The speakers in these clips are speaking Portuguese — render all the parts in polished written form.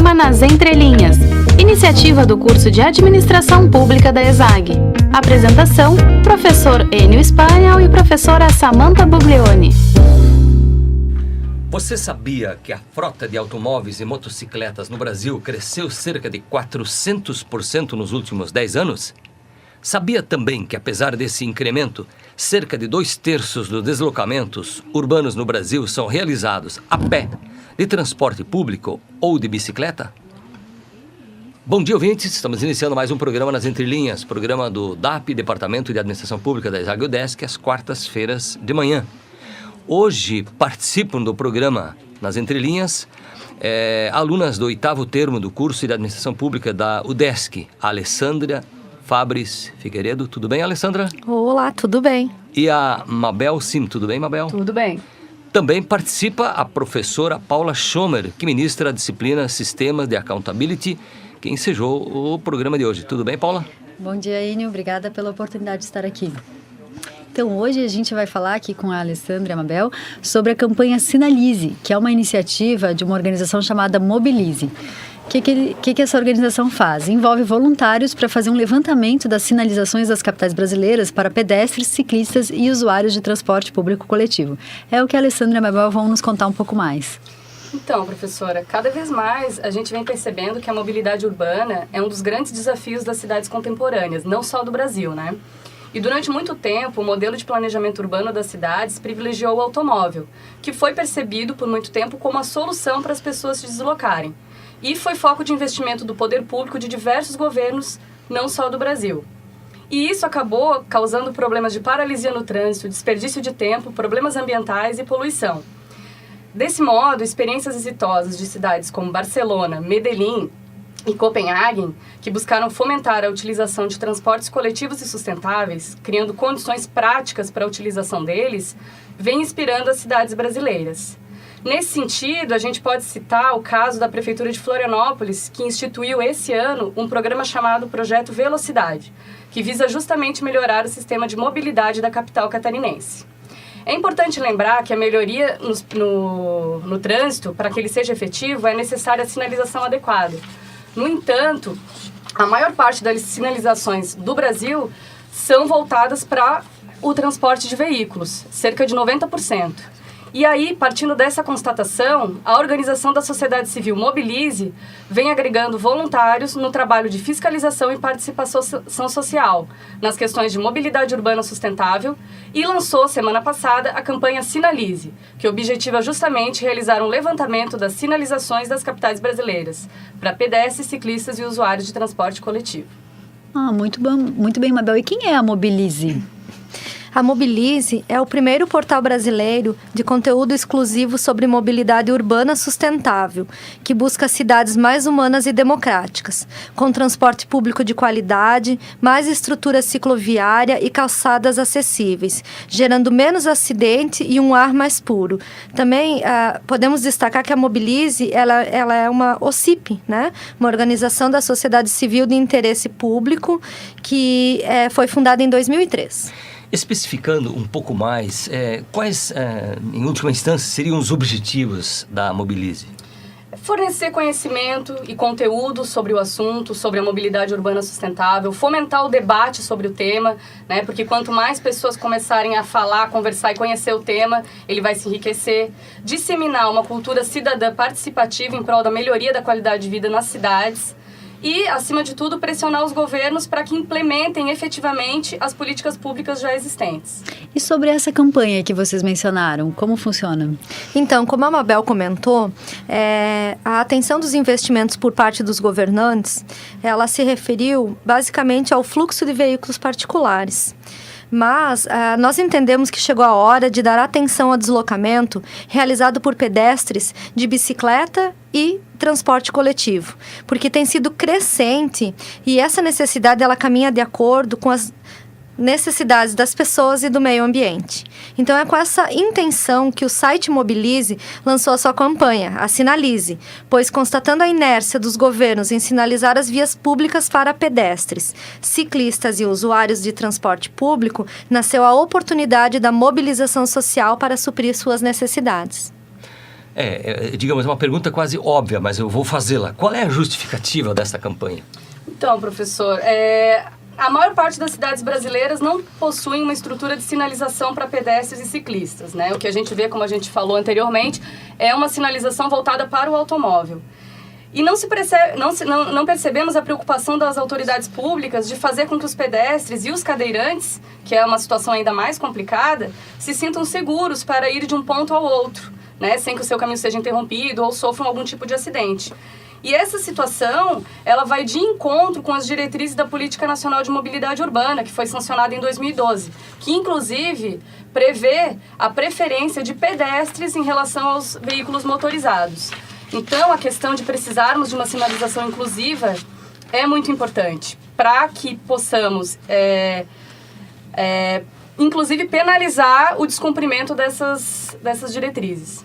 programa Nas Entrelinhas, iniciativa do curso de Administração Pública da ESAG. Apresentação, professor Enio Spaniel e professora Samantha Buglioni. Você sabia que a frota de automóveis e motocicletas no Brasil cresceu cerca de 400% nos últimos 10 anos? Sabia também que, apesar desse incremento, cerca de 2/3 dos deslocamentos urbanos no Brasil são realizados a pé, de transporte público ou de bicicleta? Bom dia, ouvintes. Estamos iniciando mais um programa Nas Entrelinhas, programa do DAP, Departamento de Administração Pública da ESAG UDESC, às quartas-feiras de manhã. Hoje participam do programa Nas Entrelinhas alunas do 8º termo do curso de Administração Pública da UDESC, a Alessandra Fabris Figueiredo. Tudo bem, Alessandra? Olá, tudo bem. E a Mabel Sim. Tudo bem, Mabel? Tudo bem. Também participa a professora Paula Schomer, que ministra a disciplina Sistemas de Accountability, que ensejou o programa de hoje. Tudo bem, Paula? Bom dia, Enio. Obrigada pela oportunidade de estar aqui. Então, hoje a gente vai falar aqui com a Alessandra e a Mabel sobre a campanha Sinalize, que é uma iniciativa de uma organização chamada Mobilize. O que essa organização faz? Envolve voluntários para fazer um levantamento das sinalizações das capitais brasileiras para pedestres, ciclistas e usuários de transporte público coletivo. É o que a Alessandra e a Mabel vão nos contar um pouco mais. Então, professora, cada vez mais a gente vem percebendo que a mobilidade urbana é um dos grandes desafios das cidades contemporâneas, não só do Brasil, né? E durante muito tempo, o modelo de planejamento urbano das cidades privilegiou o automóvel, que foi percebido por muito tempo como a solução para as pessoas se deslocarem. E foi foco de investimento do poder público de diversos governos, não só do Brasil. E isso acabou causando problemas de paralisia no trânsito, desperdício de tempo, problemas ambientais e poluição. Desse modo, experiências exitosas de cidades como Barcelona, Medellín e Copenhague, que buscaram fomentar a utilização de transportes coletivos e sustentáveis, criando condições práticas para a utilização deles, vem inspirando as cidades brasileiras. Nesse sentido, a gente pode citar o caso da Prefeitura de Florianópolis, que instituiu esse ano um programa chamado Projeto Velocidade, que visa justamente melhorar o sistema de mobilidade da capital catarinense. É importante lembrar que a melhoria no trânsito, para que ele seja efetivo, é necessária a sinalização adequada. No entanto, a maior parte das sinalizações do Brasil são voltadas para o transporte de veículos, cerca de 90%. E aí, partindo dessa constatação, a organização da sociedade civil Mobilize vem agregando voluntários no trabalho de fiscalização e participação social, nas questões de mobilidade urbana sustentável, e lançou, semana passada, a campanha Sinalize, que objetiva justamente realizar um levantamento das sinalizações das capitais brasileiras, para pedestres, ciclistas e usuários de transporte coletivo. Muito bem, Mabel. E quem é a Mobilize? A Mobilize é o primeiro portal brasileiro de conteúdo exclusivo sobre mobilidade urbana sustentável, que busca cidades mais humanas e democráticas, com transporte público de qualidade, mais estrutura cicloviária e calçadas acessíveis, gerando menos acidente e um ar mais puro. Também podemos destacar que a Mobilize ela é uma OCIP, né? Uma organização da sociedade civil de interesse público que foi fundada em 2003. Especificando um pouco mais, quais, em última instância, seriam os objetivos da Mobilize? Fornecer conhecimento e conteúdo sobre o assunto, sobre a mobilidade urbana sustentável, fomentar o debate sobre o tema, né? Porque quanto mais pessoas começarem a falar, conversar e conhecer o tema, ele vai se enriquecer. Disseminar uma cultura cidadã participativa em prol da melhoria da qualidade de vida nas cidades. E, acima de tudo, pressionar os governos para que implementem efetivamente as políticas públicas já existentes. E sobre essa campanha que vocês mencionaram, como funciona? Então, como a Mabel comentou, a atenção dos investimentos por parte dos governantes, ela se referiu basicamente ao fluxo de veículos particulares. Mas nós entendemos que chegou a hora de dar atenção ao deslocamento realizado por pedestres de bicicleta e transporte coletivo, porque tem sido crescente e essa necessidade ela caminha de acordo com as necessidades das pessoas e do meio ambiente. Então, é com essa intenção que o site Mobilize lançou a sua campanha, a Sinalize, pois, constatando a inércia dos governos em sinalizar as vias públicas para pedestres, ciclistas e usuários de transporte público, nasceu a oportunidade da mobilização social para suprir suas necessidades. Digamos, é uma pergunta quase óbvia, mas eu vou fazê-la. Qual é a justificativa dessa campanha? Então, professor, a maior parte das cidades brasileiras não possuem uma estrutura de sinalização para pedestres e ciclistas, né? O que a gente vê, como a gente falou anteriormente, é uma sinalização voltada para o automóvel. E não percebemos a preocupação das autoridades públicas de fazer com que os pedestres e os cadeirantes, que é uma situação ainda mais complicada, se sintam seguros para ir de um ponto ao outro, né? Sem que o seu caminho seja interrompido ou sofram algum tipo de acidente. E essa situação, ela vai de encontro com as diretrizes da Política Nacional de Mobilidade Urbana, que foi sancionada em 2012, que inclusive prevê a preferência de pedestres em relação aos veículos motorizados. Então, a questão de precisarmos de uma sinalização inclusiva é muito importante para que possamos, inclusive, penalizar o descumprimento dessas diretrizes.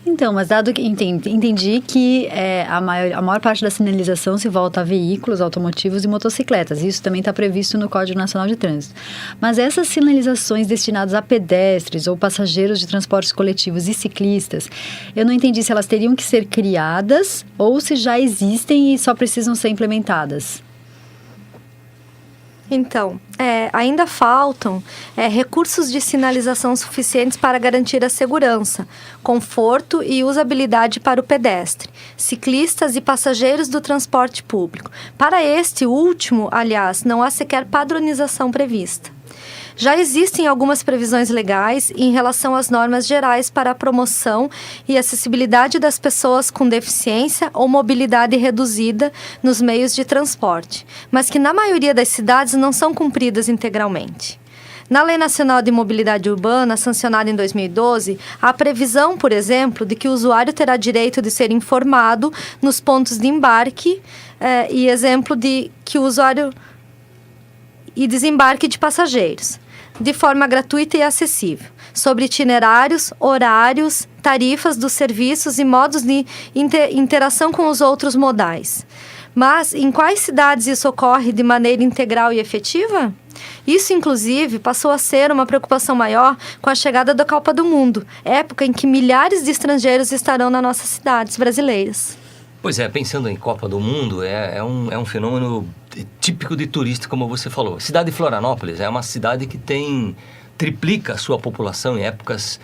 Então, mas dado que entendi que a maior parte da sinalização se volta a veículos automotivos e motocicletas. Isso também está previsto no Código Nacional de Trânsito. Mas essas sinalizações destinadas a pedestres ou passageiros de transportes coletivos e ciclistas, eu não entendi se elas teriam que ser criadas ou se já existem e só precisam ser implementadas. Então, ainda faltam recursos de sinalização suficientes para garantir a segurança, conforto e usabilidade para o pedestre, ciclistas e passageiros do transporte público. Para este último, aliás, não há sequer padronização prevista. Já existem algumas previsões legais em relação às normas gerais para a promoção e acessibilidade das pessoas com deficiência ou mobilidade reduzida nos meios de transporte, mas que na maioria das cidades não são cumpridas integralmente. Na Lei Nacional de Mobilidade Urbana, sancionada em 2012, há previsão, por exemplo, de que o usuário terá direito de ser informado nos pontos de embarque e exemplo de que o usuário e desembarque de passageiros, de forma gratuita e acessível, sobre itinerários, horários, tarifas dos serviços e modos de interação com os outros modais. Mas em quais cidades isso ocorre de maneira integral e efetiva? Isso, inclusive, passou a ser uma preocupação maior com a chegada da Copa do Mundo, época em que milhares de estrangeiros estarão nas nossas cidades brasileiras. Pois é, pensando em Copa do Mundo, é um fenômeno típico de turista, como você falou. A cidade de Florianópolis é uma cidade que triplica a sua população em épocas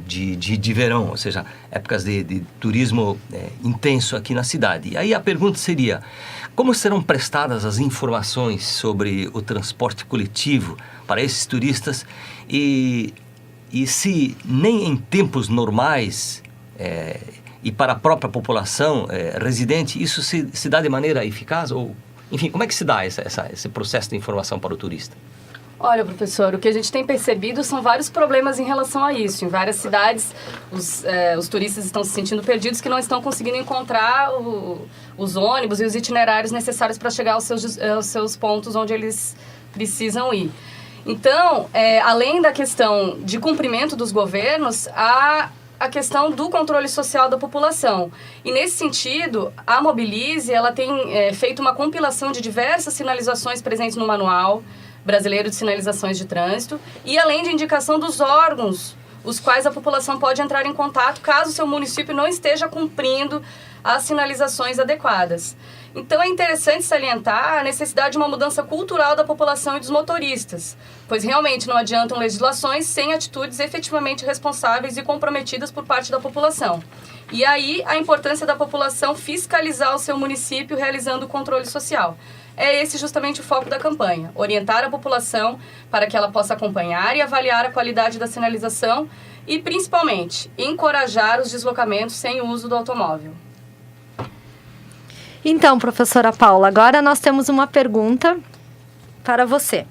de verão, ou seja, épocas de turismo intenso aqui na cidade. E aí a pergunta seria, como serão prestadas as informações sobre o transporte coletivo para esses turistas e se nem em tempos normais e para a própria população residente, isso se dá de maneira eficaz? Ou, enfim, como é que se dá esse processo de informação para o turista? Olha, professor, o que a gente tem percebido são vários problemas em relação a isso. Em várias cidades, os turistas estão se sentindo perdidos, que não estão conseguindo encontrar os ônibus e os itinerários necessários para chegar aos seus pontos onde eles precisam ir. Então, além da questão de cumprimento dos governos, há a questão do controle social da população. E, nesse sentido, a Mobilize ela tem feito uma compilação de diversas sinalizações presentes no Manual Brasileiro de Sinalizações de Trânsito e além de indicação dos órgãos os quais a população pode entrar em contato caso o seu município não esteja cumprindo as sinalizações adequadas. Então, é interessante salientar a necessidade de uma mudança cultural da população e dos motoristas, pois realmente não adiantam legislações sem atitudes efetivamente responsáveis e comprometidas por parte da população. E aí, a importância da população fiscalizar o seu município realizando o controle social. É esse justamente o foco da campanha, orientar a população para que ela possa acompanhar e avaliar a qualidade da sinalização e, principalmente, encorajar os deslocamentos sem o uso do automóvel. Então, professora Paula, agora nós temos uma pergunta para você.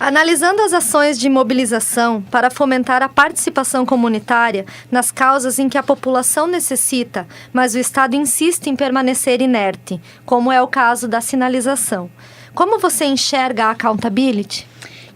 Analisando as ações de mobilização para fomentar a participação comunitária nas causas em que a população necessita, mas o Estado insiste em permanecer inerte, como é o caso da sinalização, como você enxerga a accountability?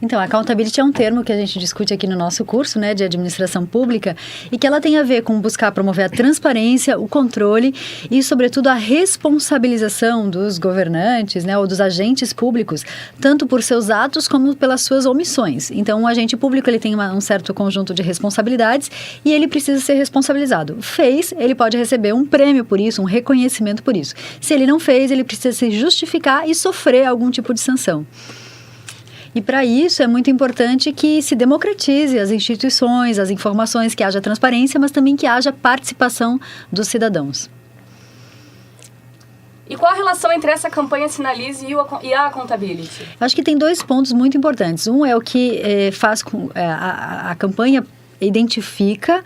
Então, accountability é um termo que a gente discute aqui no nosso curso, né, de administração pública, e que ela tem a ver com buscar promover a transparência, o controle e, sobretudo, a responsabilização dos governantes, né, ou dos agentes públicos, tanto por seus atos como pelas suas omissões. Então, o agente público ele tem um certo conjunto de responsabilidades e ele precisa ser responsabilizado. Fez, ele pode receber um prêmio por isso, um reconhecimento por isso. Se ele não fez, ele precisa se justificar e sofrer algum tipo de sanção. E para isso é muito importante que se democratize as instituições, as informações, que haja transparência, mas também que haja participação dos cidadãos. E qual a relação entre essa campanha Sinalize e a accountability? Acho que tem 2 pontos muito importantes. Um é o que faz com a campanha identifica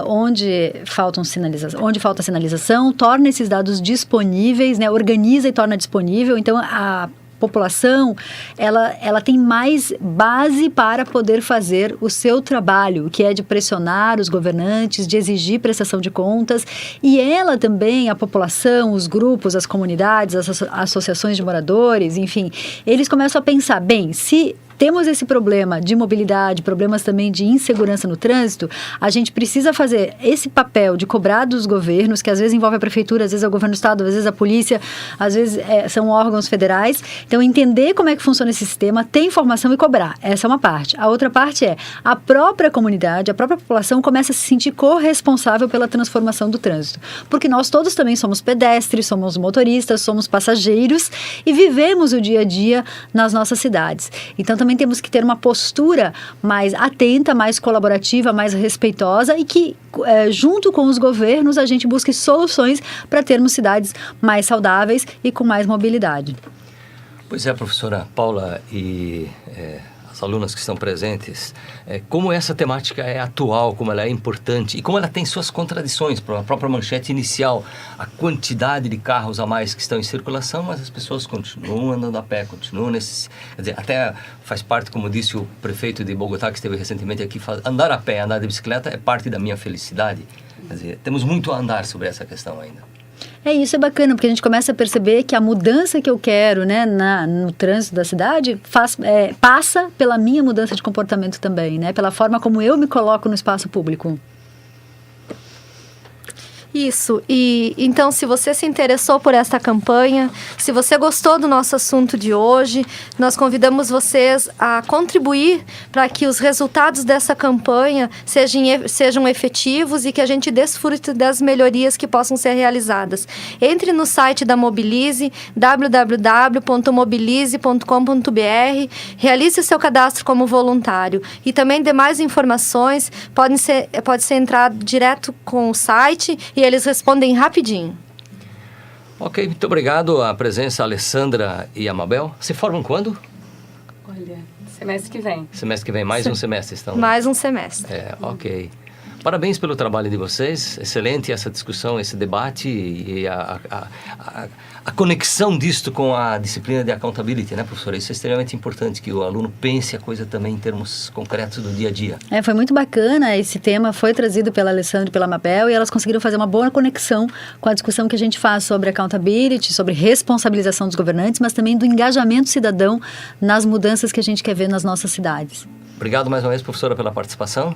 onde falta sinalização, torna esses dados disponíveis, né, organiza e torna disponível. Então, a população, ela tem mais base para poder fazer o seu trabalho, que é de pressionar os governantes, de exigir prestação de contas, e ela também, a população, os grupos, as comunidades, as associações de moradores, enfim, eles começam a pensar, bem, se temos esse problema de mobilidade, problemas também de insegurança no trânsito, a gente precisa fazer esse papel de cobrar dos governos, que às vezes envolve a prefeitura, às vezes é o governo do estado, às vezes a polícia, às vezes são órgãos federais. Então, entender como é que funciona esse sistema, ter informação e cobrar. Essa é uma parte. A outra parte é a própria comunidade, a própria população começa a se sentir corresponsável pela transformação do trânsito. Porque nós todos também somos pedestres, somos motoristas, somos passageiros e vivemos o dia a dia nas nossas cidades. Então, também temos que ter uma postura mais atenta, mais colaborativa, mais respeitosa e que, junto com os governos, a gente busque soluções para termos cidades mais saudáveis e com mais mobilidade. Pois é, professora Paula e as alunas que estão presentes, como essa temática é atual, como ela é importante e como ela tem suas contradições, para a própria manchete inicial, a quantidade de carros a mais que estão em circulação, mas as pessoas continuam andando a pé, continuam quer dizer, até faz parte, como disse o prefeito de Bogotá, que esteve recentemente aqui, andar a pé, andar de bicicleta é parte da minha felicidade. Quer dizer, temos muito a andar sobre essa questão ainda. Isso é bacana, porque a gente começa a perceber que a mudança que eu quero, né, no trânsito da cidade passa pela minha mudança de comportamento também, né, pela forma como eu me coloco no espaço público. Isso, e então se você se interessou por esta campanha, se você gostou do nosso assunto de hoje, nós convidamos vocês a contribuir para que os resultados dessa campanha sejam efetivos e que a gente desfrute das melhorias que possam ser realizadas. Entre no site da Mobilize, www.mobilize.com.br, realize seu cadastro como voluntário e também demais informações pode ser entrar direto com o site e eles respondem rapidinho. Ok, muito obrigado. A presença, Alessandra e Amabel. Se formam quando? Olha, semestre que vem. Semestre que vem, mais um semestre estão. Mais um semestre. Ok. Parabéns pelo trabalho de vocês. Excelente essa discussão, esse debate e a conexão disto com a disciplina de accountability, né, professora? Isso é extremamente importante, que o aluno pense a coisa também em termos concretos do dia a dia. Foi muito bacana. Esse tema foi trazido pela Alessandra e pela Mabel e elas conseguiram fazer uma boa conexão com a discussão que a gente faz sobre accountability, sobre responsabilização dos governantes, mas também do engajamento cidadão nas mudanças que a gente quer ver nas nossas cidades. Obrigado mais uma vez, professora, pela participação.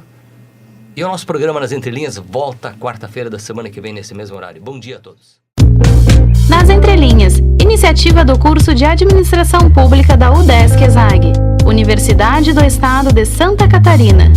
E o nosso programa Nas Entrelinhas volta quarta-feira da semana que vem nesse mesmo horário. Bom dia a todos. Nas Entrelinhas, iniciativa do curso de Administração Pública da UDESC-ESAG, Universidade do Estado de Santa Catarina.